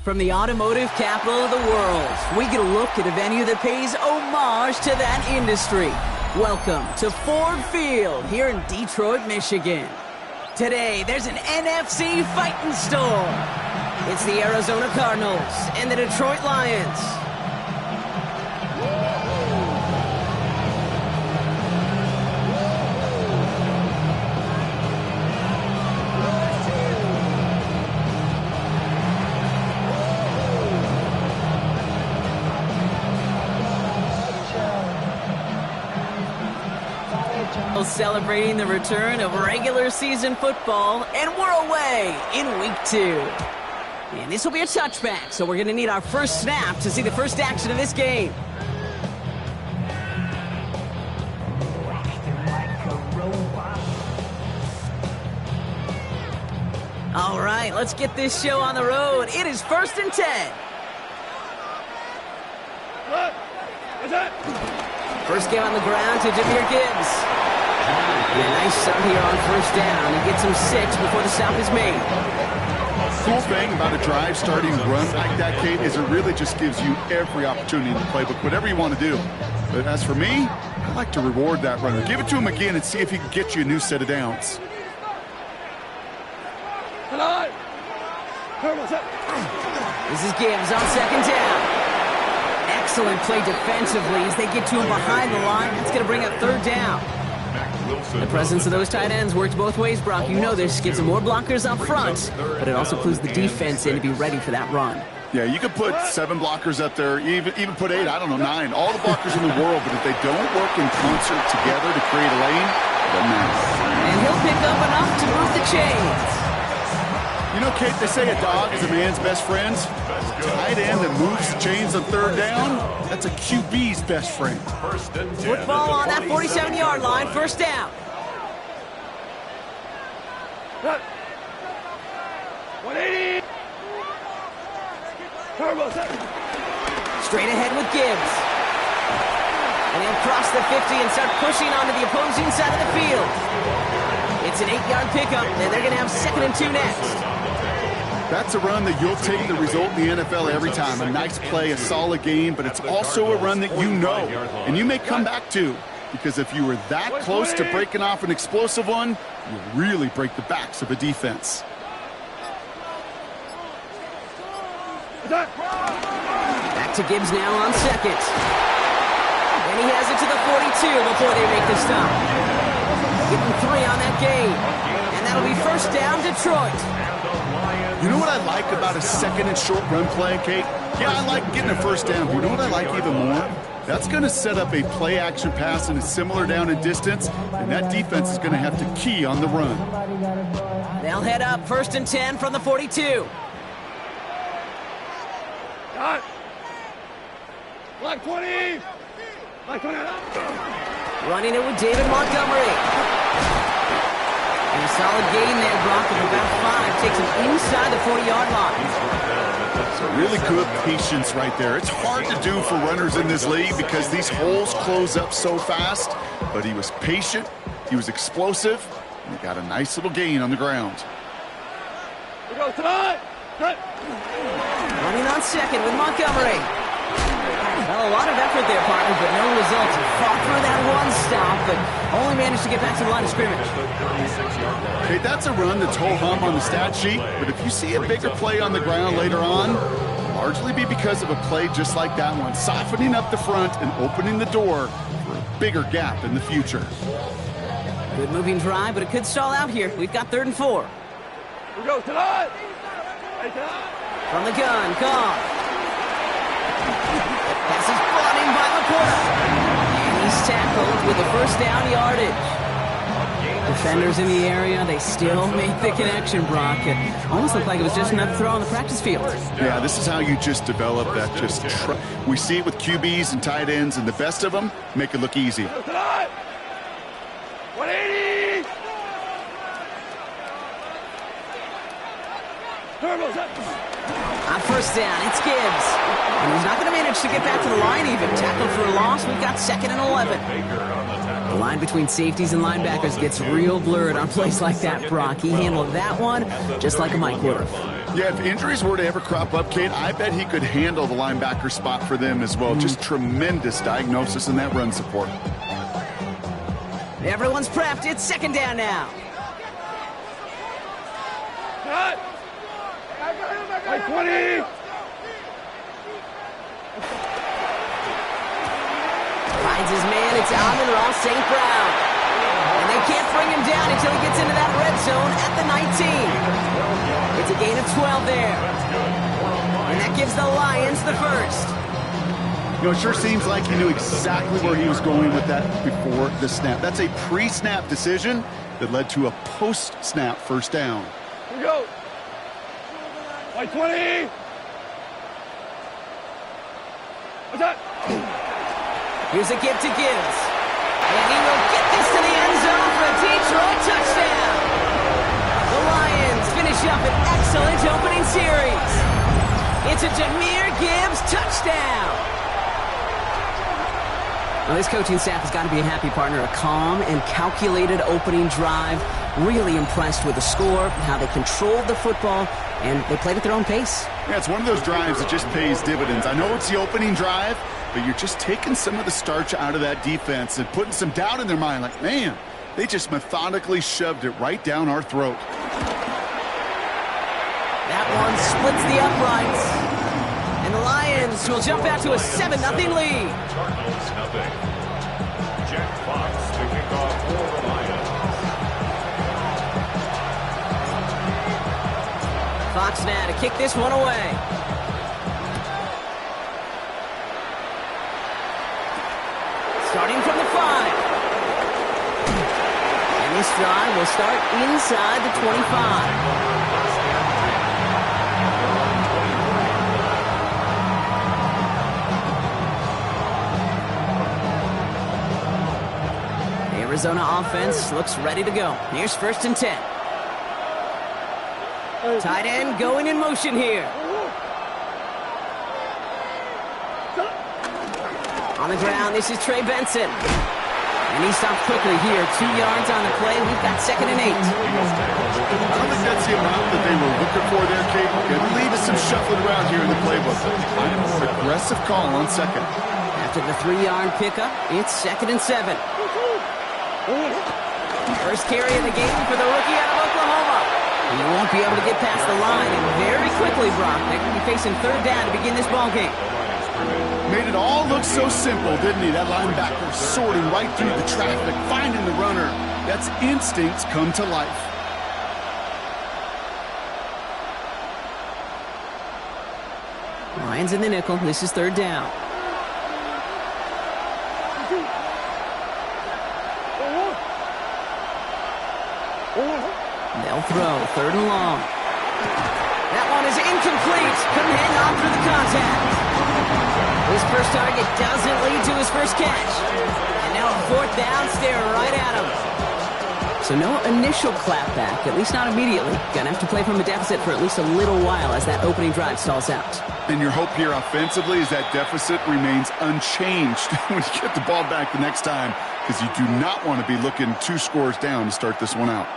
From the automotive capital of the world, we get a look at a venue that pays homage to that industry. Welcome to Ford Field here in Detroit, Michigan. Today, there's an NFC fighting storm. It's the Arizona Cardinals and the Detroit Lions. Celebrating the return of regular season football, and we're away in week 2. And this will be a touchback, so we're going to need our first snap to see the first action of this game. All right, let's get this show on the road. It is 1st and 10. First game on the ground to Jahmyr Gibbs. And a nice start here on 1st down. He gets him 6 before the stop is made. Cool thing about a drive starting run like that, Kate, is it really just gives you every opportunity in the playbook, whatever you want to do. But as for me, I like to reward that runner. Give it to him again and see if he can get you a new set of downs. This is Gibbs on 2nd down. Excellent play defensively as they get to him behind the line. That's going to bring up 3rd down. The presence of those tight ends works both ways, Brock. You know this. Gives them more blockers up front, but it also clues the defense in to be ready for that run. Yeah, you could put 7 blockers up there, even put 8, I don't know, 9. All the blockers in the world, but if they don't work in concert together to create a lane, it doesn't matter. And he'll pick up enough to move the chains. You know, Kate, they say a dog is a man's best friend. Tight end that moves the chains on 3rd down, that's a QB's best friend. Football on that 47-yard line, 1st down. 180. Straight ahead with Gibbs. And he'll cross the 50 and start pushing onto the opposing side of the field. It's an 8-yard pickup, and they're going to have 2nd and 2 next. That's a run that you'll take the result in the NFL every time. A nice play, a solid game, but it's also a run that you know, and you may come back to. Because if you were that close to breaking off an explosive one, you really break the backs of a defense. Back to Gibbs now on 2nd. And he has it to the 42 before they make the stop. Getting 3 on that game. And that'll be 1st down, Detroit. You know what I like about a 2nd and short run play, Kate? Yeah, I like getting a 1st down, but you know what I like even more? That's going to set up a play-action pass and a similar down in distance, and that defense is going to have to key on the run. They'll head up 1st and 10 from the 42. Black 20. Black 20. Running it with David Montgomery. And a solid gain there, Brock, of about 5. Takes him inside the 40-yard line. Really good patience right there. It's hard to do for runners in this league because these holes close up so fast. But he was patient, he was explosive, and he got a nice little gain on the ground. We go tonight. Running on 2nd with Montgomery. Well, a lot of effort there, partner, but no results. He fought through that one stop, but only managed to get back to the line of scrimmage. Okay, that's a run that's ho-hum on the stat sheet, but if you see a bigger play on the ground later on, largely be because of a play just like that one, softening up the front and opening the door for a bigger gap in the future. Good moving drive, but it could stall out here. We've got 3rd and 4. We go tonight. From the gun, Goff. Pass is brought in by Laporta. And he's tackled with the 1st down yardage. Defenders in the area, they still make the connection, Brock. It almost looked like it was just another throw on the practice field. Yeah, this is how you just develop that we see it with QBs and tight ends, and the best of them make it look easy. 180. On 1st down, it's Gibbs. And he's not going to manage to get back to the line even. Tackled for a loss. We've got 2nd and 11. The line between safeties and linebackers gets real blurred on plays like that, Brock. He handled that one just like a Mike would have. Yeah, if injuries were to ever crop up, Kate, I bet he could handle the linebacker spot for them as well. Just tremendous diagnosis in that run support. Everyone's prepped. It's second down now. Cut! Like 20! Finds his man. It's Amon-Ra St. Brown. And they can't bring him down until he gets into that red zone at the 19. It's a gain of 12 there. And that gives the Lions the first. You know, it sure seems like he knew exactly where he was going with that before the snap. That's a pre-snap decision that led to a post-snap first down. Here we go! Like 20! What's that? Here's a give to Gibbs. And he will get this to the end zone for a Detroit touchdown. The Lions finish up an excellent opening series. It's a Jahmyr Gibbs touchdown. Well, this coaching staff has got to be a happy partner. A calm and calculated opening drive. Really impressed with the score, how they controlled the football, and they played at their own pace. Yeah, it's one of those drives that just pays dividends. I know it's the opening drive, but you're just taking some of the starch out of that defense and putting some doubt in their mind. Like, man, they just methodically shoved it right down our throat. That one splits the uprights. And the Lions will jump out to a 7-0 lead. Cardinals nothing. Jack Fox to kick off for the Lions. Fox now to kick this one away. Starting from the 5. And this drive will start inside the 25. Arizona offense looks ready to go. Here's 1st and 10. Tight end going in motion here. On the ground, this is Trey Benson. And he stops quickly here. 2 yards on the play. We've got 2nd and 8. I don't think that's the amount that they were looking for there, Kate. I believe it's some shuffling around here in the playbook. Find a more aggressive call on 2nd. After the 3-yard pickup, it's 2nd and 7. First carry of the game for the rookie out of Oklahoma. He won't be able to get past the line, and very quickly, Brock, they're going to be facing 3rd down to begin this ball game. Made it all look so simple, didn't he? That linebacker sorting right through the traffic, finding the runner. That's instincts come to life. Lions in the nickel. This is 3rd down. They'll throw 3rd and long. That one is incomplete. Couldn't hang on through the contact. His first target doesn't lead to his first catch. And now a 4th down, stare right at him. So no initial clapback, at least not immediately. Gonna have to play from a deficit for at least a little while as that opening drive stalls out. And your hope here offensively is that deficit remains unchanged when you get the ball back the next time, because you do not want to be looking 2 scores down to start this one out.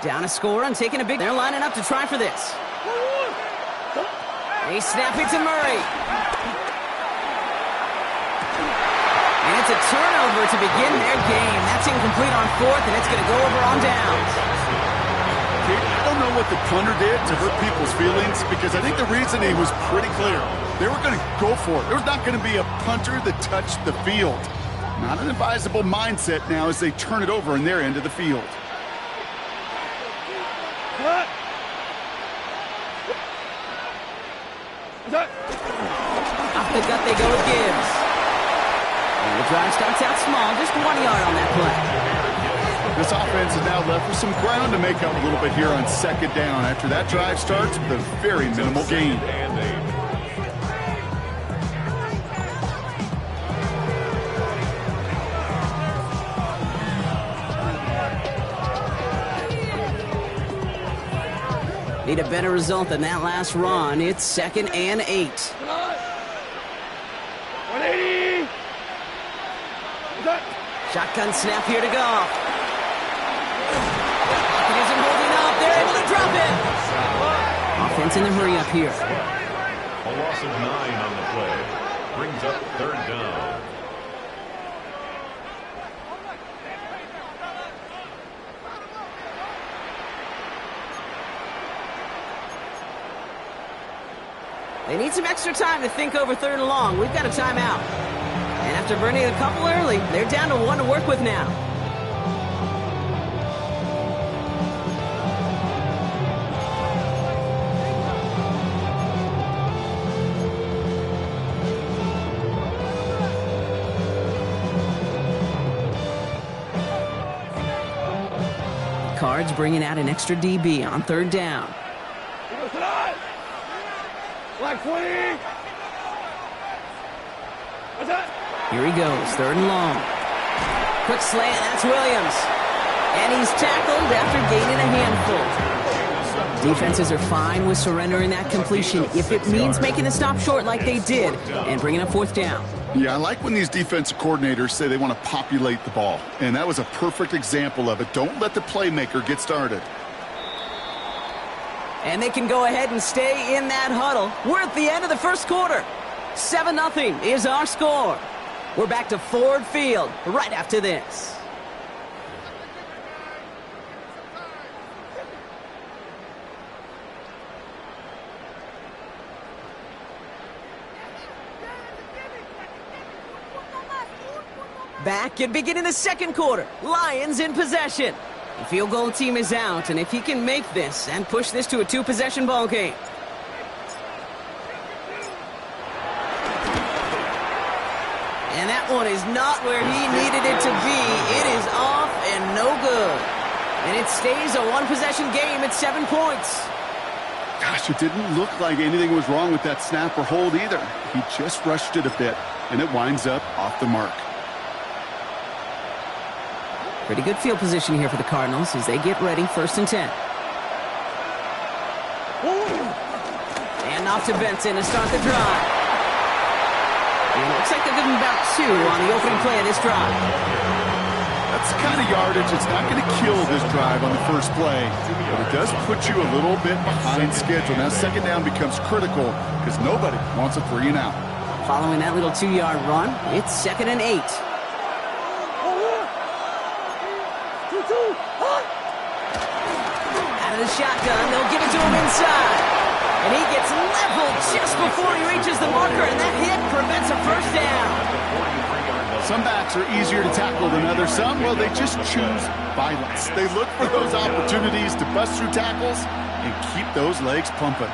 Down a score and taking a big... They're lining up to try for this. They snap it to Murray. And it's a turnover to begin their game. That's incomplete on 4th, and it's going to go over on downs. I don't know what the punter did to hurt people's feelings, because I think the reasoning was pretty clear. They were going to go for it. There was not going to be a punter that touched the field. Not an advisable mindset now as they turn it over in their end of the field. What? Off the gut they go with Gibbs. And the drive starts out small, just 1 yard on that play. This offense is now left with some ground to make up a little bit here on second down after that drive starts with a very minimal gain. Need a better result than that last run. It's 2nd and 8. 180. Shotgun snap here to go. He isn't holding up. They're able to drop it. Offense in the hurry up here. A loss of 9 on the play. Brings up 3rd down. They need some extra time to think over 3rd and long. We've got a timeout. And after burning a couple early, they're down to 1 to work with now. Cards bringing out an extra DB on 3rd down. Black 20. What's that? Here he goes, 3rd and long. Quick slant, that's Williams. And he's tackled after gaining a handful. Defenses are fine with surrendering that completion if it means making the stop short like they did and bringing up 4th down. Yeah, I like when these defensive coordinators say they want to populate the ball. And that was a perfect example of it. Don't let the playmaker get started. And they can go ahead and stay in that huddle. We're at the end of the first quarter. 7-0 is our score. We're back to Ford Field right after this. Back and beginning the second quarter. Lions in possession. The field goal team is out, and if he can make this and push this to a 2-possession ball game. And that one is not where he needed it to be. It is off and no good. And it stays a 1-possession game at 7 points. Gosh, it didn't look like anything was wrong with that snap or hold either. He just rushed it a bit, and it winds up off the mark. Pretty good field position here for the Cardinals as they get ready, 1st and 10. And off to Benson to start the drive. And it looks like they're giving about 2 on the opening play of this drive. That's the kind of yardage that's not going to kill this drive on the first play, but it does put you a little bit behind schedule. Now, 2nd down becomes critical because nobody wants a 3 and out. Following that little 2-yard run, it's 2nd and 8. Out of the shotgun, they'll give it to him inside. And he gets leveled just before he reaches the marker, and that hit prevents a 1st down. Some backs are easier to tackle than others. Some, well, they just choose violence. They look for those opportunities to bust through tackles and keep those legs pumping.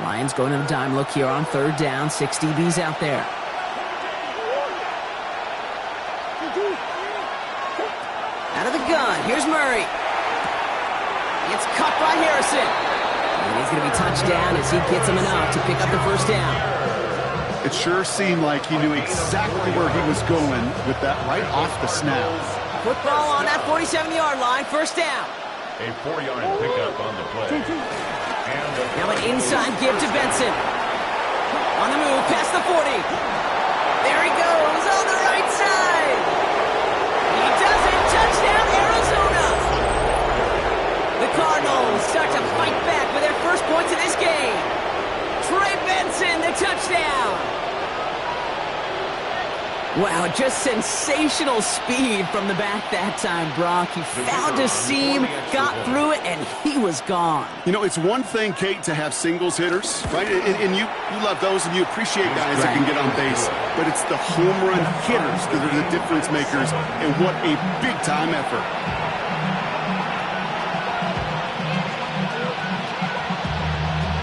Lions going to the dime look here on 3rd down. 6 DBs out there. Out of the gun, here's Murray. It's cut by Harrison. And he's going to be touched down as he gets him enough to pick up the 1st down. It sure seemed like he knew exactly where he was going with that right off the snap. Football on that 47-yard line, 1st down. A 4-yard pickup on the play. Now an inside give to Benson. On the move, past the 40. There he goes on the right side. He does it. Touchdown, Arizona. The Cardinals start to fight back with their first points of this game. Trey Benson, the touchdown. Wow, just sensational speed from the back that time, Brock. He found a seam, got through it, and he was gone. You know, it's one thing, Kate, to have singles hitters, right? And you love those, and you appreciate guys that can get on base. But it's the home run hitters that are the difference makers, and what a big-time effort.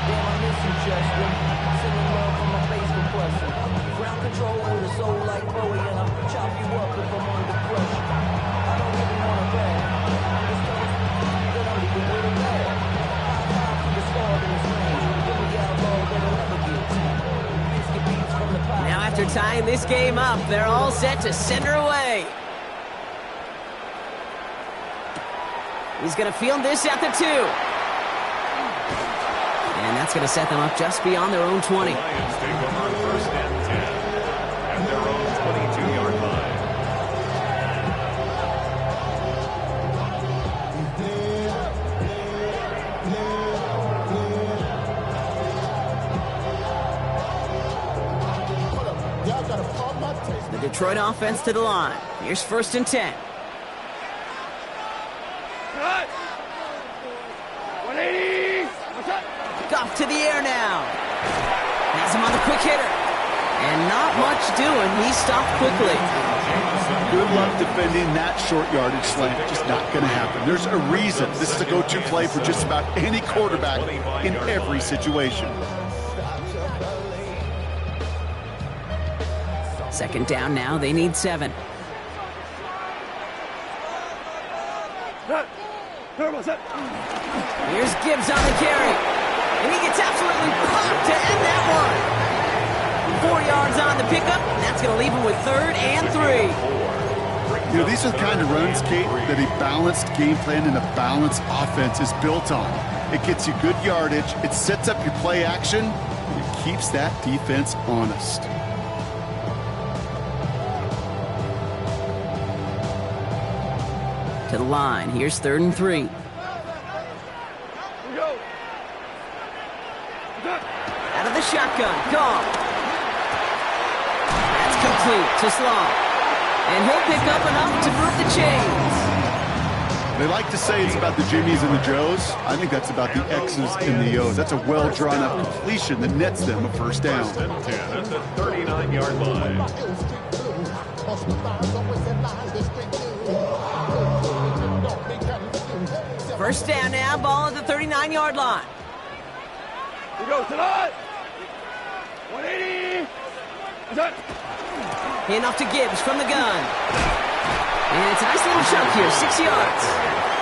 Damn, I miss you, Jeff. they're tying this game up. They're all set to send her away. He's going to field this at the 2. And that's going to set them up just beyond their own 20. The Lions take them on 1st and 10 at their own 22-yard line. The Detroit offense to the line. Here's 1st and 10. Cut. 180. What's up? Goff to the air now. Has him on the quick hitter. And not much doing. He stopped quickly. Good luck defending that short yardage slant. Just not going to happen. There's a reason this is a go-to play for just about any quarterback in every situation. 2nd down now. They need 7. Cut. Turbo set. Here's Gibbs on the carry. And he gets absolutely popped to end that one. 4 yards on the pickup. And that's going to leave him with 3rd and 3. You know, these are the kind of runs, Kate, that a balanced game plan and a balanced offense is built on. It gets you good yardage, it sets up your play action, and it keeps that defense honest. To the line. Here's 3rd and 3. Here we go. Cut. Out of the shotgun. Goff. That's complete to Slaw. And he'll pick up enough to move the chains. They like to say it's about the Jimmies and the Joes. I think that's about the X's and the O's. That's a well-drawn-up completion that nets them a 1st down. 1st and 10 at the 39-yard line. First down now, ball at the 39-yard line. Here we go. Tonight. 180. What's up? Hand off to Gibbs from the gun. And it's a nice little chunk here, 6 yards.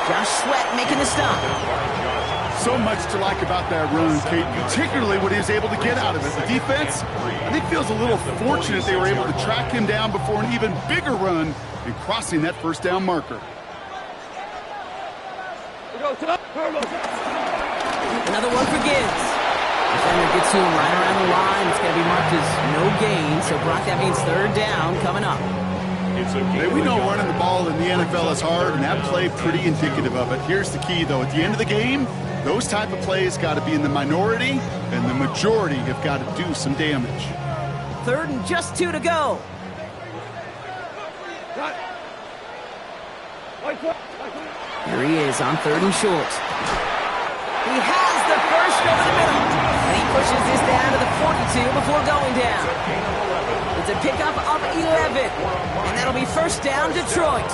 Josh Sweat making the stop. So much to like about that run, Kate, particularly what he was able to get out of it. The defense, I think, feels a little fortunate they were able to track him down before an even bigger run and crossing that 1st down marker. Here we go. Tonight. Turbo set. Another one for Gibbs. Defender gets to him right around the line. It's going to be marked as no gain. So, Brock, that means 3rd down coming up. Hey, we know running the ball in the NFL is hard, and that play pretty indicative of it. Here's the key, though. At the end of the game, those type of plays got to be in the minority, and the majority have got to do some damage. 3rd and just 2 to go. Cut. White foot. Here he is on 3rd and short. He has the first over the middle. And he pushes this down to the 42 before going down. It's a pickup of 11. And that'll be 1st down, Detroit.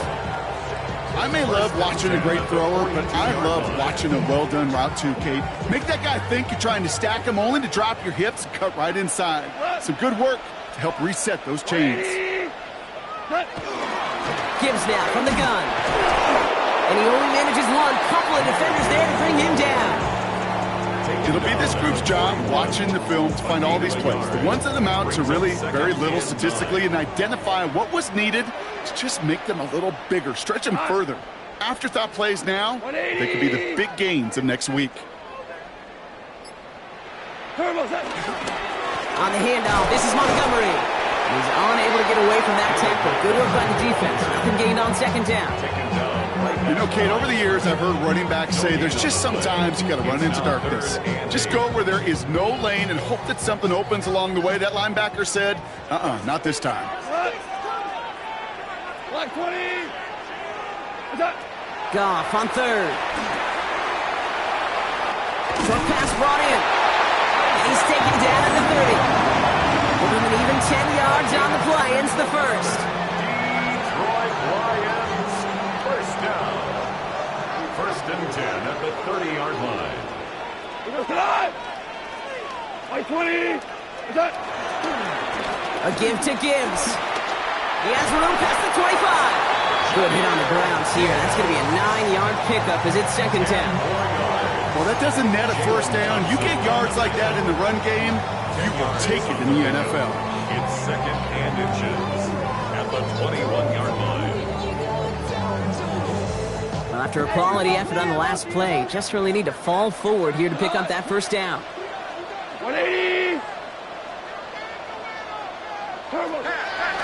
I may love watching a great thrower, but I love watching a well-done route too, Kate. Make that guy think you're trying to stack him only to drop your hips and cut right inside. Some good work to help reset those chains. Cut. Gibbs now from the gun. And he only manages one. Couple of defenders there to bring him down. It'll be this group's job watching the film to find all these plays. The ones that amount to really very little statistically and identify what was needed to just make them a little bigger, stretch them further. Afterthought plays now, they could be the big gains of next week. Turbo set. On the handoff, this is Montgomery. He's unable to get away from that tackle. Good work by the defense. Nothing gained on 2nd down. You know, Kate, over the years, I've heard running backs say there's just sometimes you got to run into darkness. Just go where there is no lane and hope that something opens along the way. That linebacker said, not this time. Cut. Black 20. What's up? Goff on 3rd. Short pass brought in. And he's taken down at the 30. With him an even 10 yards on the play. Ends the 1st. Detroit Lions, 1st down. 1st and 10 at the 30-yard line. Here we go. Tonight. White 20. What's up? A give to Gibbs. He has room past the 25. Good hit on the grounds here. That's going to be a 9-yard pickup as it's 2nd down. Well, that doesn't net a 1st down. You get yards like that in the run game, you will take it in the NFL. It's second and inches at the 21-yard line. Well, after a quality effort on the last play, just really need to fall forward here to pick up that first down. 180.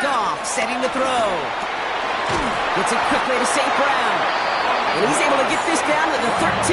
Goff setting the throw. Gets it quickly to St. Brown. And he's able to get this down to the 13.